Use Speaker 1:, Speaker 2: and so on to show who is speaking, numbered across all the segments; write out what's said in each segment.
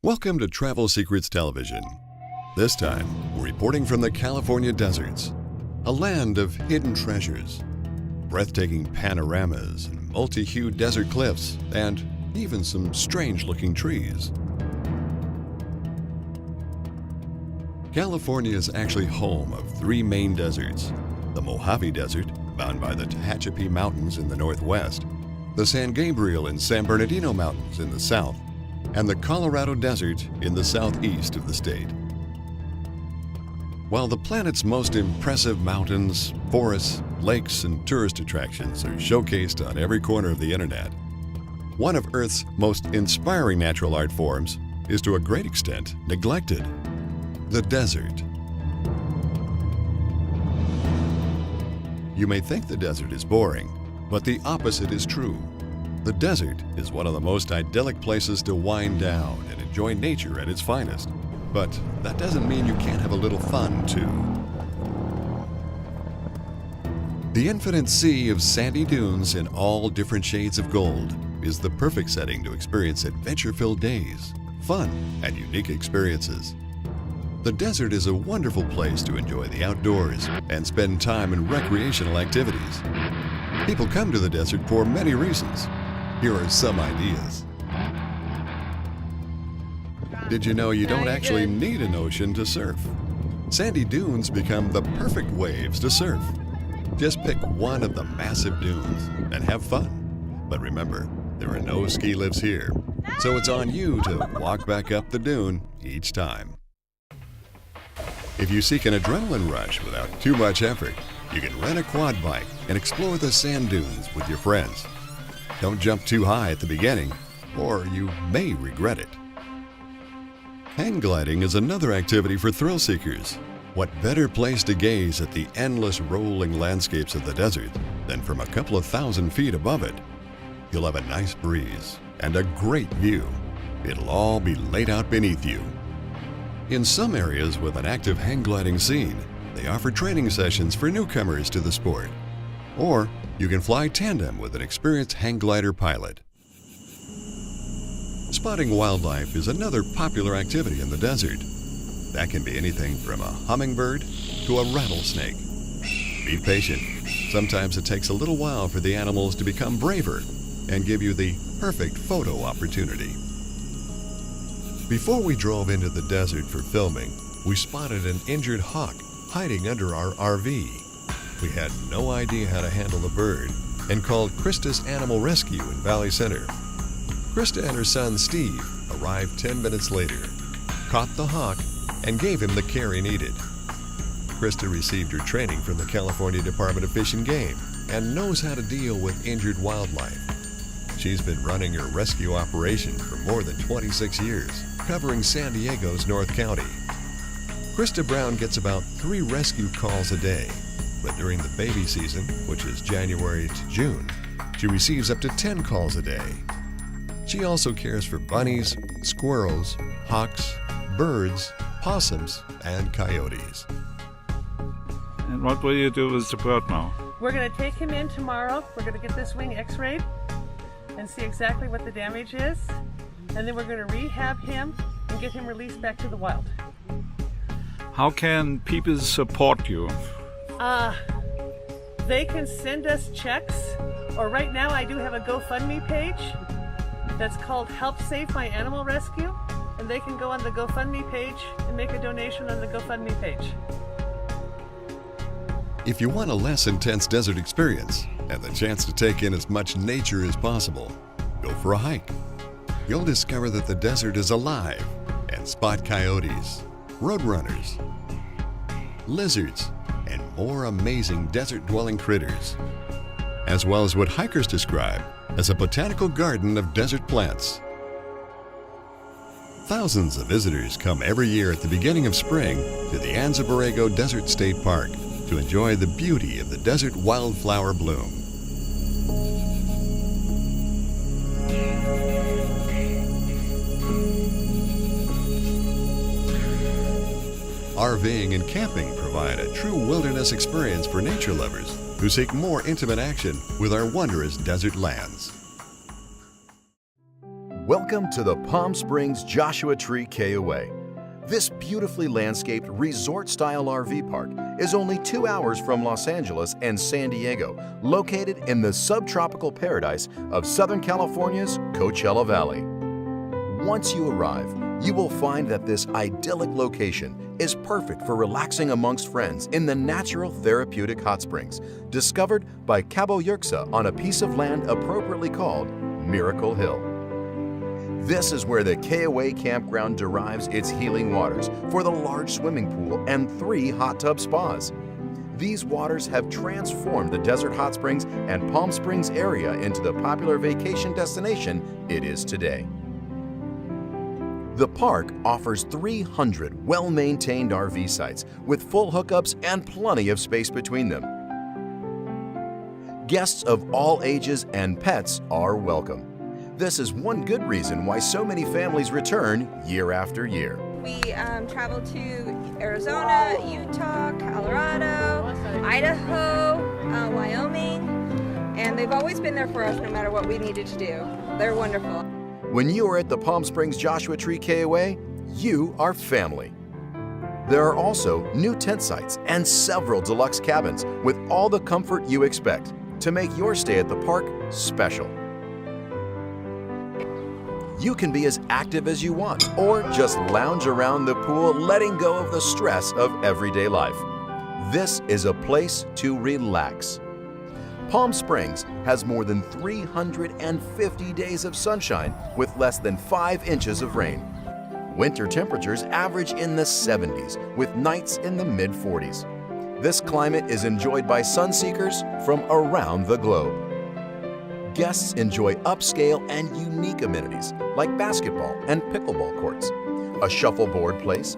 Speaker 1: Welcome to Travel Secrets Television. This time, we're reporting from the California deserts, a land of hidden treasures, breathtaking panoramas, and multi-hued desert cliffs, and even some strange-looking trees. California is actually home of three main deserts: the Mojave Desert, bound by the Tehachapi Mountains in the northwest, the San Gabriel and San Bernardino Mountains in the south, and the Colorado Desert in the southeast of the state. While the planet's most impressive mountains, forests, lakes, and tourist attractions are showcased on every corner of the internet, one of Earth's most inspiring natural art forms is to a great extent neglected: the desert. You may think the desert is boring, but the opposite is true. The desert is one of the most idyllic places to wind down and enjoy nature at its finest. But that doesn't mean you can't have a little fun, too. The infinite sea of sandy dunes in all different shades of gold is the perfect setting to experience adventure-filled days, fun, and unique experiences. The desert is a wonderful place to enjoy the outdoors and spend time in recreational activities. People come to the desert for many reasons. Here are some ideas. Did you know you don't actually need an ocean to surf? Sandy dunes become the perfect waves to surf. Just pick one of the massive dunes and have fun. But remember, there are no ski lifts here, so it's on you to walk back up the dune each time. If you seek an adrenaline rush without too much effort, you can rent a quad bike and explore the sand dunes with your friends. Don't jump too high at the beginning, or you may regret it. Hang gliding is another activity for thrill seekers. What better place to gaze at the endless rolling landscapes of the desert than from a couple of thousand feet above it? You'll have a nice breeze and a great view. It'll all be laid out beneath you. In some areas with an active hang gliding scene, they offer training sessions for newcomers to the sport. Or you can fly tandem with an experienced hang glider pilot. Spotting wildlife is another popular activity in the desert. That can be anything from a hummingbird to a rattlesnake. Be patient. Sometimes it takes a little while for the animals to become braver and give you the perfect photo opportunity. Before we drove into the desert for filming, we spotted an injured hawk hiding under our RV. We had no idea how to handle the bird and called Krista's Animal Rescue in Valley Center. Krista and her son Steve arrived 10 minutes later, caught the hawk, and gave him the care he needed. Krista received her training from the California Department of Fish and Game and knows how to deal with injured wildlife. She's been running her rescue operation for more than 26 years, covering San Diego's North County. Krista Brown gets about 3 rescue calls a day, but during the baby season, which is January to June, she receives up to 10 calls a day. She also cares for bunnies, squirrels, hawks, birds, possums, and coyotes.
Speaker 2: And what will you do with the bird now?
Speaker 3: We're going to take him in tomorrow. We're going to get this wing x-rayed and see exactly what the damage is. And then we're going to rehab him and get him released back to the wild.
Speaker 2: How can people support you?
Speaker 3: They can send us checks, or right now I do have a GoFundMe page that's called Help Save My Animal Rescue, and they can go on the GoFundMe page and make a donation on the GoFundMe page.
Speaker 1: If you want a less intense desert experience and the chance to take in as much nature as possible, go for a hike. You'll discover that the desert is alive and spot coyotes, roadrunners, lizards, and more amazing desert-dwelling critters, as well as what hikers describe as a botanical garden of desert plants. Thousands of visitors come every year at the beginning of spring to the Anza Borrego Desert State Park to enjoy the beauty of the desert wildflower bloom. RVing and camping provide a true wilderness experience for nature lovers who seek more intimate action with our wondrous desert lands.
Speaker 4: Welcome to the Palm Springs Joshua Tree KOA. This beautifully landscaped resort-style RV park is only 2 hours from Los Angeles and San Diego, located in the subtropical paradise of Southern California's Coachella Valley. Once you arrive, you will find that this idyllic location is perfect for relaxing amongst friends in the natural therapeutic hot springs, discovered by Cabo Yurxa on a piece of land appropriately called Miracle Hill. This is where the KOA campground derives its healing waters for the large swimming pool and 3 hot tub spas. These waters have transformed the desert hot springs and Palm Springs area into the popular vacation destination it is today. The park offers 300 well-maintained RV sites with full hookups and plenty of space between them. Guests of all ages and pets are welcome. This is one good reason why so many families return year after year.
Speaker 5: We travel to Arizona, Utah, Colorado, Idaho, Wyoming, and they've always been there for us no matter what we needed to do. They're wonderful.
Speaker 4: When you are at the Palm Springs Joshua Tree KOA, you are family. There are also new tent sites and several deluxe cabins with all the comfort you expect to make your stay at the park special. You can be as active as you want or just lounge around the pool, letting go of the stress of everyday life. This is a place to relax. Palm Springs has more than 350 days of sunshine with less than 5 inches of rain. Winter temperatures average in the 70s with nights in the mid-40s. This climate is enjoyed by sunseekers from around the globe. Guests enjoy upscale and unique amenities like basketball and pickleball courts, a shuffleboard place,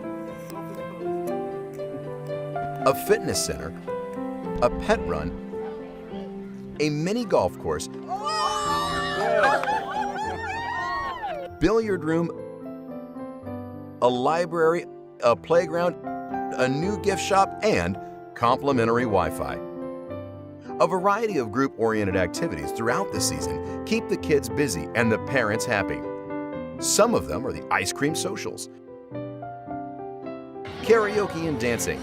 Speaker 4: a fitness center, a pet run, a mini golf course, billiard room, a library, a playground, a new gift shop, and complimentary Wi-Fi. A variety of group-oriented activities throughout the season keep the kids busy and the parents happy. Some of them are the ice cream socials, karaoke and dancing,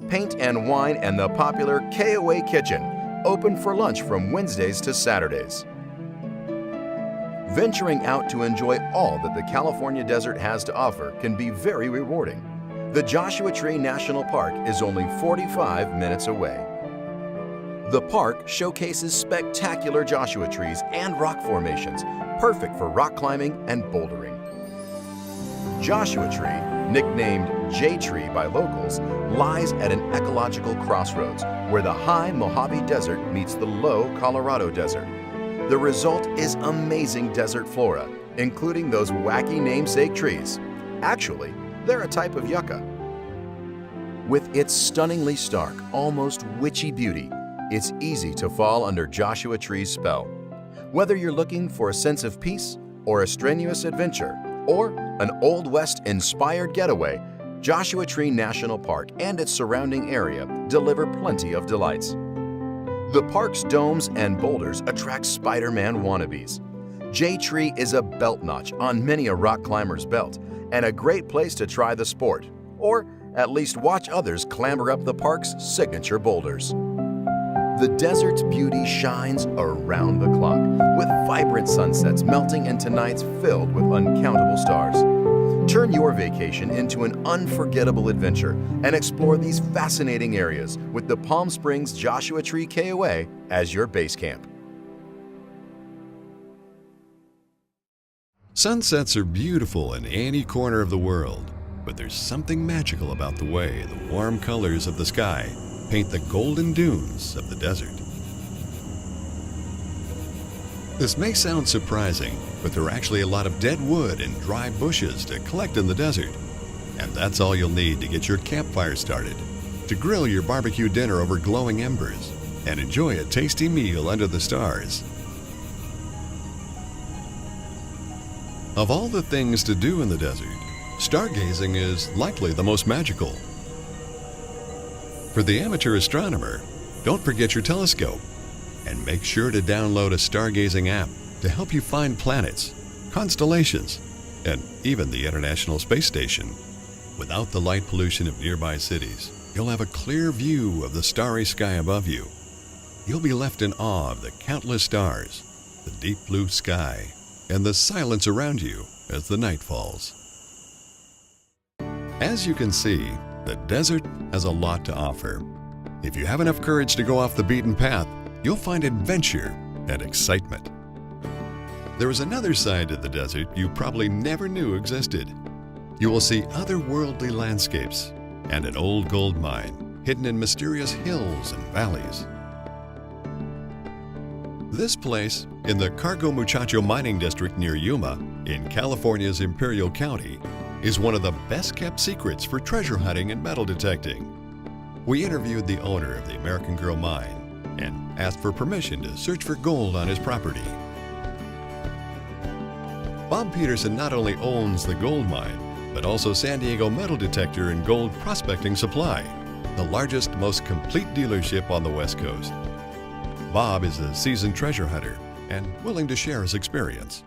Speaker 4: paint and wine, and the popular KOA Kitchen, open for lunch from Wednesdays to Saturdays. Venturing out to enjoy all that the California desert has to offer can be very rewarding. The Joshua Tree National Park is only 45 minutes away. The park showcases spectacular Joshua trees and rock formations, perfect for rock climbing and bouldering. Joshua Tree, nicknamed J-Tree by locals, lies at an ecological crossroads where the high Mojave Desert meets the low Colorado Desert. The result is amazing desert flora, including those wacky namesake trees. Actually, they're a type of yucca. With its stunningly stark, almost witchy beauty, it's easy to fall under Joshua Tree's spell. Whether you're looking for a sense of peace or a strenuous adventure, or an Old West-inspired getaway, Joshua Tree National Park and its surrounding area deliver plenty of delights. The park's domes and boulders attract Spider-Man wannabes. J-Tree is a belt notch on many a rock climber's belt, and a great place to try the sport, or at least watch others clamber up the park's signature boulders. The desert's beauty shines around the clock, with vibrant sunsets melting into nights filled with uncountable stars. Turn your vacation into an unforgettable adventure and explore these fascinating areas with the Palm Springs Joshua Tree KOA as your base camp.
Speaker 1: Sunsets are beautiful in any corner of the world, but there's something magical about the way the warm colors of the sky paint the golden dunes of the desert. This may sound surprising, but there are actually a lot of dead wood and dry bushes to collect in the desert. And that's all you'll need to get your campfire started, to grill your barbecue dinner over glowing embers, and enjoy a tasty meal under the stars. Of all the things to do in the desert, stargazing is likely the most magical. For the amateur astronomer, don't forget your telescope, and make sure to download a stargazing app to help you find planets, constellations, and even the International Space Station. Without the light pollution of nearby cities, you'll have a clear view of the starry sky above you. You'll be left in awe of the countless stars, the deep blue sky, and the silence around you as the night falls. As you can see, the desert has a lot to offer. If you have enough courage to go off the beaten path, you'll find adventure and excitement. There is another side to the desert you probably never knew existed. You will see otherworldly landscapes and an old gold mine hidden in mysterious hills and valleys. This place, in the Cargo Muchacho mining district near Yuma, in California's Imperial County, is one of the best-kept secrets for treasure hunting and metal detecting. We interviewed the owner of the American Girl mine and asked for permission to search for gold on his property. Bob Peterson not only owns the gold mine, but also San Diego Metal Detector and Gold Prospecting Supply, the largest, most complete dealership on the West Coast. Bob is a seasoned treasure hunter and willing to share his experience.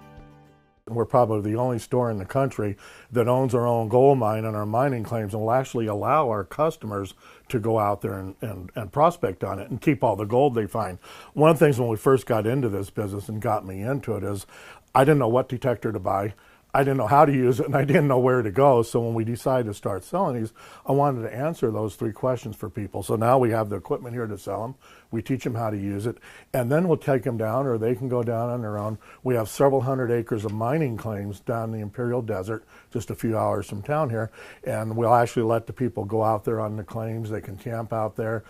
Speaker 6: We're probably the only store in the country that owns our own gold mine and our mining claims, and will actually allow our customers to go out there and prospect on it and keep all the gold they find. One of the things when we first got into this business and got me into it is I didn't know what detector to buy. I didn't know how to use it, and I didn't know where to go. So when we decided to start selling these, I wanted to answer those three questions for people. So now we have the equipment here to sell them. We teach them how to use it, and then we'll take them down, or they can go down on their own. We have several hundred acres of mining claims down in the Imperial Desert, just a few hours from town here, and we'll actually let the people go out there on the claims. They can camp out there,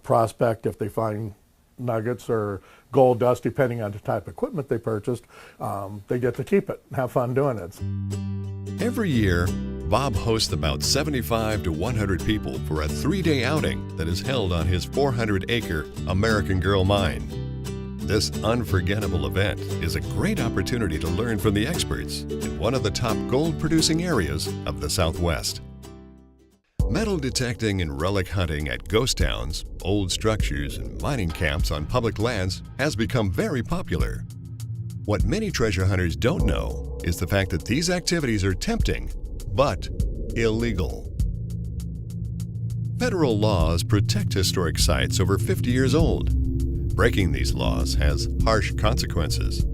Speaker 6: prospect if they find nuggets or gold dust, depending on the type of equipment they purchased. They get to keep it and have fun doing it.
Speaker 1: Every year, Bob hosts about 75 to 100 people for a 3-day outing that is held on his 400-acre American Girl mine. This unforgettable event is a great opportunity to learn from the experts in one of the top gold-producing areas of the Southwest. Metal detecting and relic hunting at ghost towns, old structures, and mining camps on public lands has become very popular. What many treasure hunters don't know is the fact that these activities are tempting, but illegal. Federal laws protect historic sites over 50 years old. Breaking these laws has harsh consequences.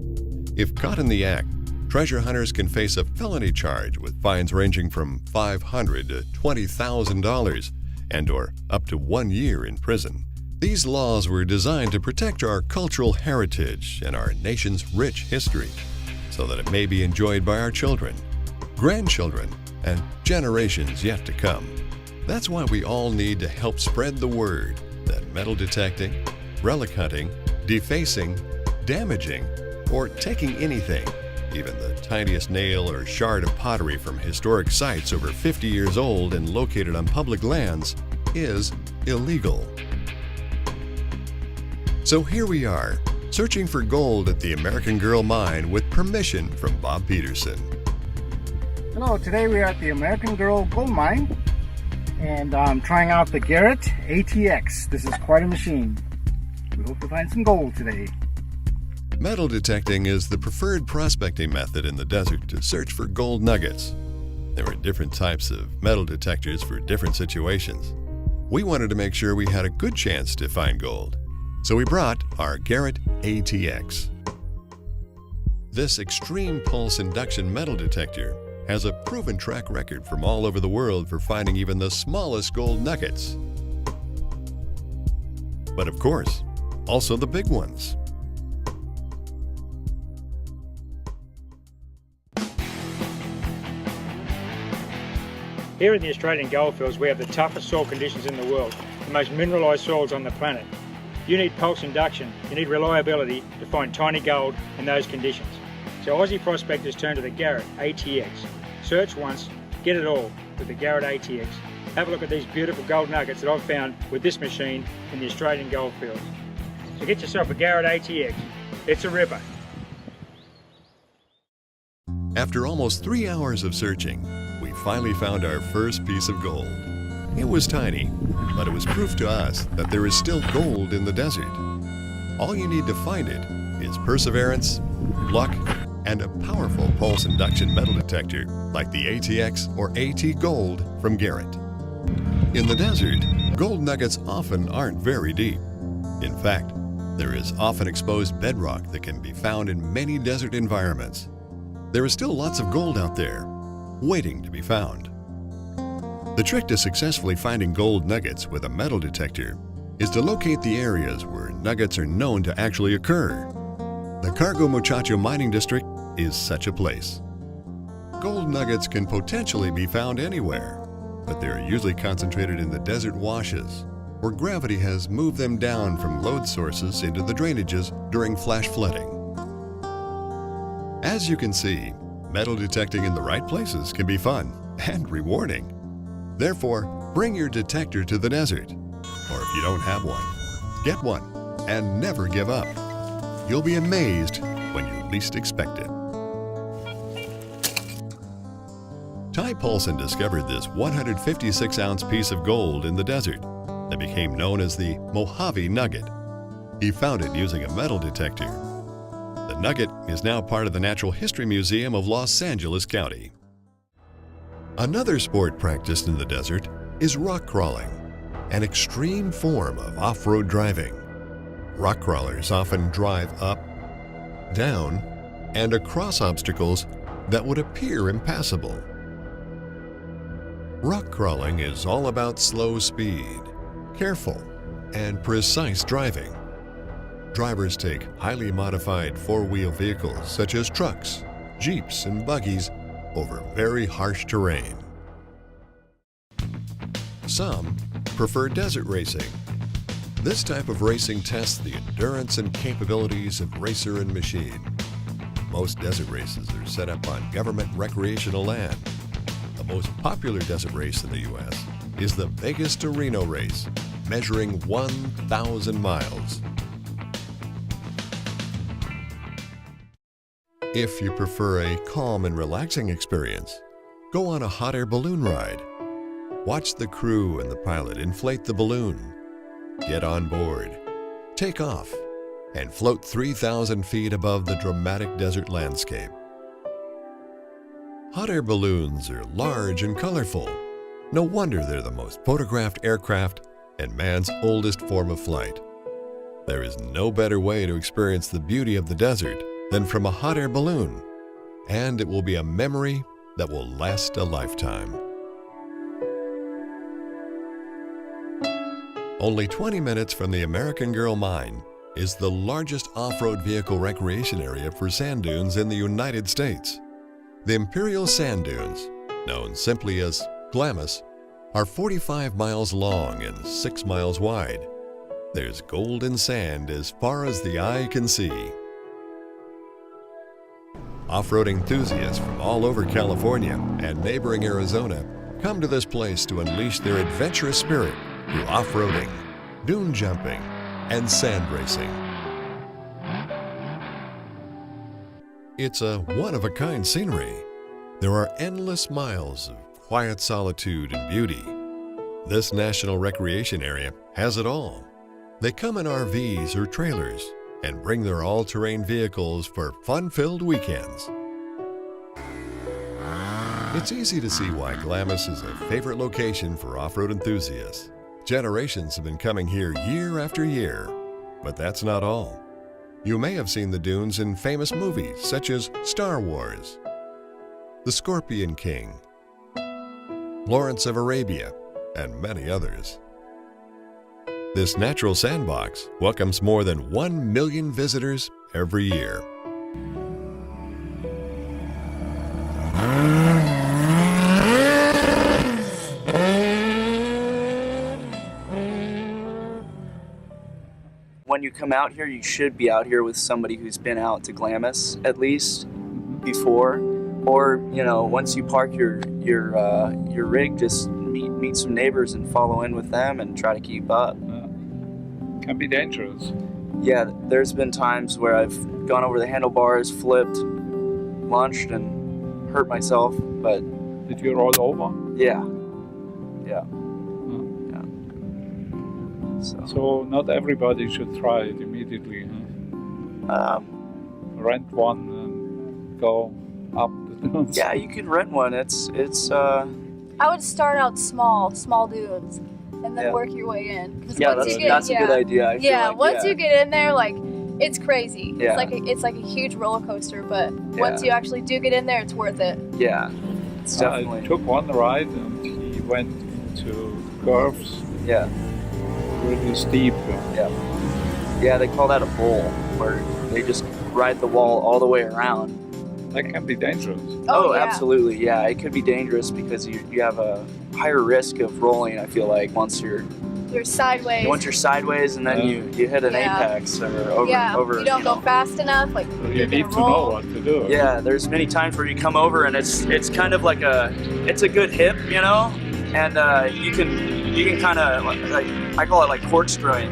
Speaker 1: If caught in the act, treasure hunters can face a felony charge with fines ranging from $500 to $20,000 and/or up to 1 year in prison. These laws were designed to protect our cultural heritage and our nation's rich history so that it may be enjoyed by our children, grandchildren, and generations yet to come. That's why we all need to help spread the word that metal detecting, relic hunting, defacing, damaging, or taking anything, even the tiniest nail or shard of pottery from historic sites over 50 years old and located on public lands, is illegal. So here we are, searching for gold at the American Girl mine with permission from Bob Peterson.
Speaker 7: Hello, today we are at the American Girl gold mine, and I'm trying out the Garrett ATX. This is quite a machine. We hope to find some gold today.
Speaker 1: Metal detecting is the preferred prospecting method in the desert to search for gold nuggets. There are different types of metal detectors for different situations. We wanted to make sure we had a good chance to find gold, so we brought our Garrett ATX. This extreme pulse induction metal detector has a proven track record from all over the world for finding even the smallest gold nuggets. But of course, also the big ones.
Speaker 8: Here in the Australian goldfields, we have the toughest soil conditions in the world, the most mineralised soils on the planet.
Speaker 9: You need pulse induction, you need reliability to find tiny gold in those conditions. So Aussie prospectors turn to the Garrett ATX. Search once, get it all with the Garrett ATX. Have a look at these beautiful gold nuggets that I've found with this machine in the Australian goldfields. So get yourself a Garrett ATX. It's a ripper.
Speaker 1: After almost 3 hours of searching, we finally found our first piece of gold. It was tiny, but it was proof to us that there is still gold in the desert. All you need to find it is perseverance, luck, and a powerful pulse induction metal detector like the ATX or AT Gold from Garrett. In the desert, gold nuggets often aren't very deep. In fact, there is often exposed bedrock that can be found in many desert environments. There is still lots of gold out there, waiting to be found. The trick to successfully finding gold nuggets with a metal detector is to locate the areas where nuggets are known to actually occur. The Cargo Muchacho Mining District is such a place. Gold nuggets can potentially be found anywhere, but they are usually concentrated in the desert washes, where gravity has moved them down from load sources into the drainages during flash flooding. As you can see, metal detecting in the right places can be fun and rewarding. Therefore, bring your detector to the desert, or if you don't have one, get one and never give up. You'll be amazed when you least expect it. Ty Paulson discovered this 156-ounce piece of gold in the desert that became known as the Mojave Nugget. He found it using a metal detector. The nugget is now part of the Natural History Museum of Los Angeles County. Another sport practiced in the desert is rock crawling, an extreme form of off-road driving. Rock crawlers often drive up, down, and across obstacles that would appear impassable. Rock crawling is all about slow speed, careful, and precise driving. Drivers take highly modified four-wheel vehicles such as trucks, jeeps, and buggies over very harsh terrain. Some prefer desert racing. This type of racing tests the endurance and capabilities of racer and machine. Most desert races are set up on government recreational land. The most popular desert race in the U.S. is the Vegas to Reno race, measuring 1,000 miles. If you prefer a calm and relaxing experience, go on a hot air balloon ride. Watch the crew and the pilot inflate the balloon. Get on board, take off, and float 3,000 feet above the dramatic desert landscape. Hot air balloons are large and colorful. No wonder they're the most photographed aircraft and man's oldest form of flight. There is no better way to experience the beauty of the desert than from a hot air balloon, and it will be a memory that will last a lifetime. Only 20 minutes from the American Girl Mine is the largest off-road vehicle recreation area for sand dunes in the United States. The Imperial Sand Dunes, known simply as Glamis, are 45 miles long and 6 miles wide. There's golden sand as far as the eye can see. Off-road enthusiasts from all over California and neighboring Arizona come to this place to unleash their adventurous spirit through off-roading, dune jumping, and sand racing. It's a one-of-a-kind scenery. There are endless miles of quiet solitude and beauty. This national recreation area has it all. They come in RVs or trailers and bring their all-terrain vehicles for fun-filled weekends. It's easy to see why Glamis is a favorite location for off-road enthusiasts. Generations have been coming here year after year, but that's not all. You may have seen the dunes in famous movies such as Star Wars, The Scorpion King, Lawrence of Arabia, and many others. This natural sandbox welcomes more than 1 million visitors every year.
Speaker 10: you come out here, you should be out here with somebody who's been out to Glamis at least before, or once you park your rig, just meet some neighbors and follow in with them and try to keep up.
Speaker 2: Can be dangerous.
Speaker 10: Yeah, there's been times where I've gone over the handlebars, flipped, lunched, and hurt myself, but...
Speaker 2: Did you roll over?
Speaker 10: Yeah.
Speaker 2: So not everybody should try it immediately, huh? Rent one and go up the dunes.
Speaker 10: Yeah, you can rent one. It's
Speaker 11: I would start out small dunes, and then work your way in.
Speaker 10: Yeah, that's a good idea. I feel like,
Speaker 11: once you get in there, like, it's crazy.
Speaker 10: Yeah.
Speaker 11: It's like a huge roller coaster, but once you actually do get in there, it's worth it.
Speaker 10: Yeah, it's definitely.
Speaker 2: I took one ride and he went into curves.
Speaker 10: Yeah.
Speaker 2: Really steep.
Speaker 10: Yeah, they call that a bowl, where they just ride the wall all the way around.
Speaker 2: That can be dangerous.
Speaker 10: Oh, absolutely. Yeah, it could be dangerous because you have a higher risk of rolling, I feel like, once you're
Speaker 11: sideways.
Speaker 10: Once you're sideways and then you hit an apex or over.
Speaker 11: You don't go fast enough. Like
Speaker 2: you need to know what to do.
Speaker 10: Yeah, there's many times where you come over and it's kind of like it's a good hip, and you can kind of like I call it like corkscrewing.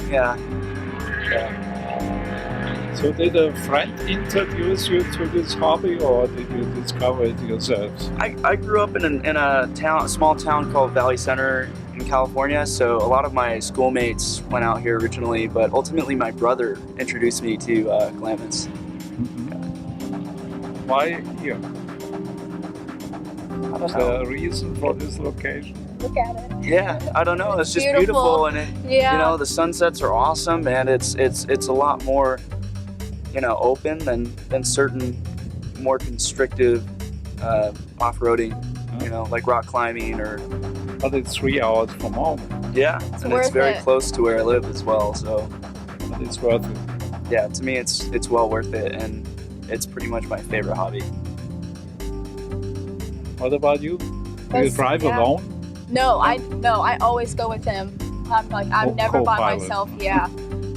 Speaker 10: Yeah.
Speaker 2: So did a friend introduce you to this hobby, or did you discover it yourselves?
Speaker 10: I grew up in a small town called Valley Center in California, so a lot of my schoolmates went out here originally, but ultimately my brother introduced me to Glamis.
Speaker 2: Why here? What's the reason for this location?
Speaker 11: Look at it.
Speaker 10: Yeah, I don't know. It's just beautiful, and the sunsets are awesome, and it's a lot more, open than certain more constrictive off-roading, like rock climbing or.
Speaker 2: But it's 3 hours from home.
Speaker 10: Yeah, and it's very close to where I live as well, so.
Speaker 2: But it's worth it.
Speaker 10: Yeah, to me it's well worth it, and it's pretty much my favorite hobby.
Speaker 2: What about you? Do you drive alone?
Speaker 11: No, I always go with him. I'm never by myself. Yeah,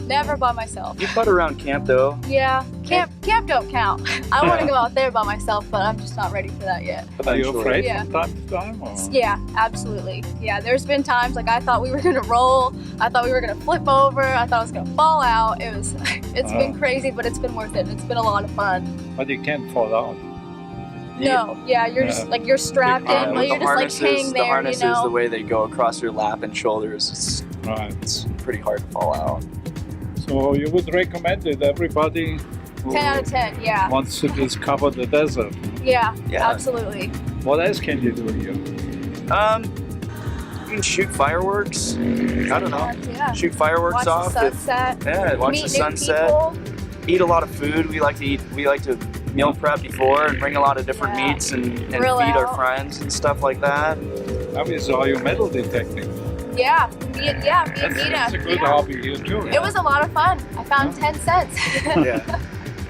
Speaker 11: never by myself.
Speaker 10: You butt around camp though.
Speaker 11: Yeah, camp don't count. I want to go out there by myself, but I'm just not ready for that yet.
Speaker 2: Are you afraid from time to time? Or?
Speaker 11: Yeah, absolutely. Yeah, there's been times like I thought we were gonna roll. I thought we were gonna flip over. I thought I was gonna fall out. It's been crazy, but it's been worth it. It's been a lot of fun.
Speaker 2: But you can't fall out.
Speaker 11: No, you're just like you're strapped in, but you're just like hanging there.
Speaker 10: The harnesses, the way they go across your lap and shoulders, it's pretty hard to fall out.
Speaker 2: So you would recommend it, everybody?
Speaker 11: 10 out of 10, yeah.
Speaker 2: Wants to discover the desert.
Speaker 11: Yeah, absolutely.
Speaker 2: What else can you do here?
Speaker 10: You can shoot fireworks. I don't know.
Speaker 11: Yeah.
Speaker 10: Shoot fireworks off.
Speaker 11: Watch the sunset.
Speaker 10: Watch the sunset. Eat a lot of food. We like to meal prep before and bring a lot of different meats and feed our friends and stuff like that.
Speaker 2: We saw you metal detecting.
Speaker 11: Yeah,
Speaker 2: It's a good hobby here too.
Speaker 11: It was a lot of fun. I found 10 cents.
Speaker 10: Yeah.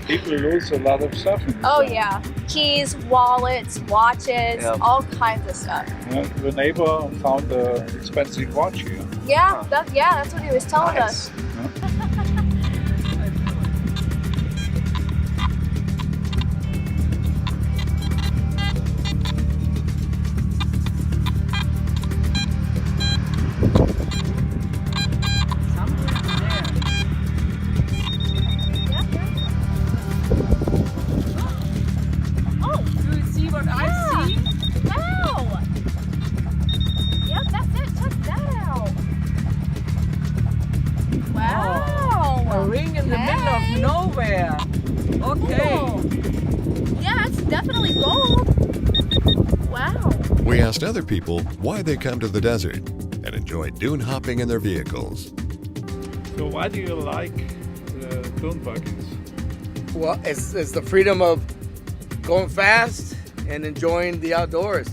Speaker 2: People lose a lot of stuff.
Speaker 11: Yeah. Keys, wallets, watches, all kinds of stuff.
Speaker 2: Yeah, the neighbor found an expensive watch here.
Speaker 11: Yeah, that's what he was telling us.
Speaker 1: We asked other people why they come to the desert and enjoy dune hopping in their vehicles.
Speaker 2: So why do you like the dune buggies?
Speaker 12: Well, it's the freedom of going fast and enjoying the outdoors.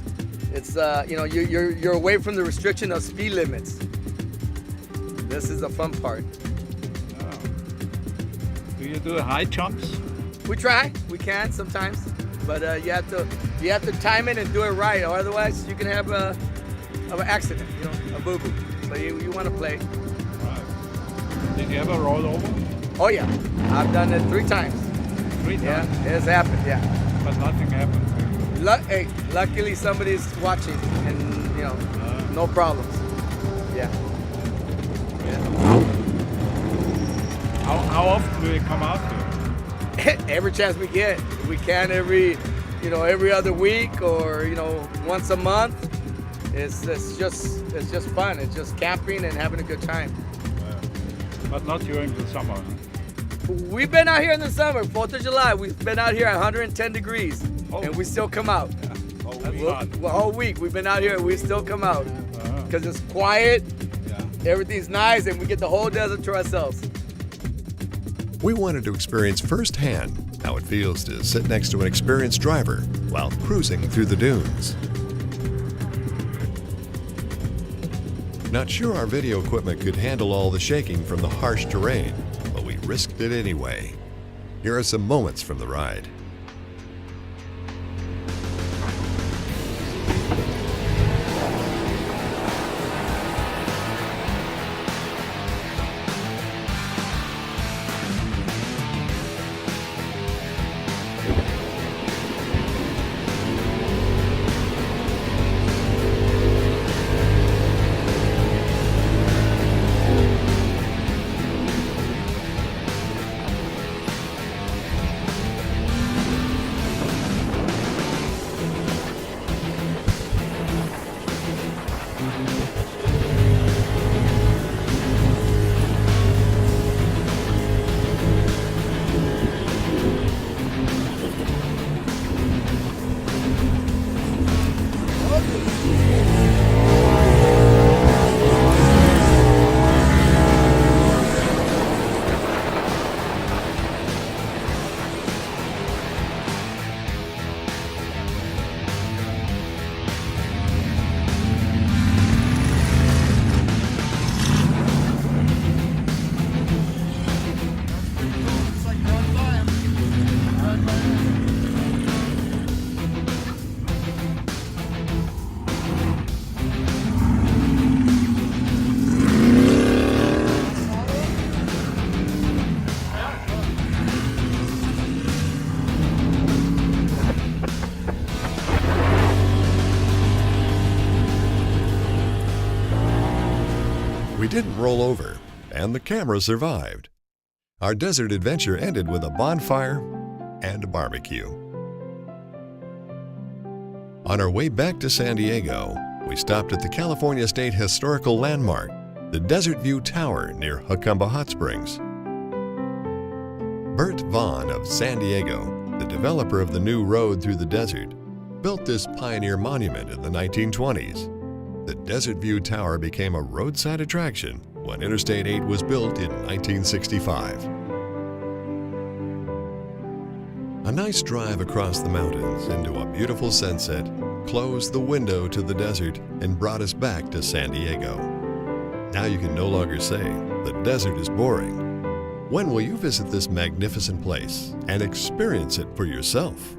Speaker 12: It's you're away from the restriction of speed limits. This is the fun part.
Speaker 2: Oh. Do you do high jumps?
Speaker 12: We try. We can sometimes, but you have to time it and do it right, or otherwise you can have an accident, a boo-boo. So you want to play.
Speaker 2: Right. Did you ever roll over?
Speaker 12: Oh yeah, I've done it 3 times.
Speaker 2: 3 times?
Speaker 12: Yeah, it's happened, yeah.
Speaker 2: But nothing happened.
Speaker 12: Hey, luckily somebody's watching and, you know, no problems. Yeah.
Speaker 2: How often do you come out here?
Speaker 12: Every chance we get. If we can every other week or, once a month. It's just fun. It's just camping and having a good time.
Speaker 2: But not during the summer. Huh?
Speaker 12: We've been out here in the summer, 4th of July. We've been out here at 110 degrees, and we still come out. The whole week we've been out here and we still come out. Because it's quiet, everything's nice, and we get the whole desert to ourselves.
Speaker 1: We wanted to experience firsthand how it feels to sit next to an experienced driver while cruising through the dunes. Not sure our video equipment could handle all the shaking from the harsh terrain, but we risked it anyway. Here are some moments from the ride. We didn't roll over, and the camera survived. Our desert adventure ended with a bonfire and a barbecue. On our way back to San Diego, we stopped at the California State Historical Landmark, the Desert View Tower near Jacumba Hot Springs. Bert Vaughn of San Diego, the developer of the new road through the desert, built this pioneer monument in the 1920s. The Desert View Tower became a roadside attraction when Interstate 8 was built in 1965. A nice drive across the mountains into a beautiful sunset closed the window to the desert and brought us back to San Diego. Now you can no longer say the desert is boring. When will you visit this magnificent place and experience it for yourself?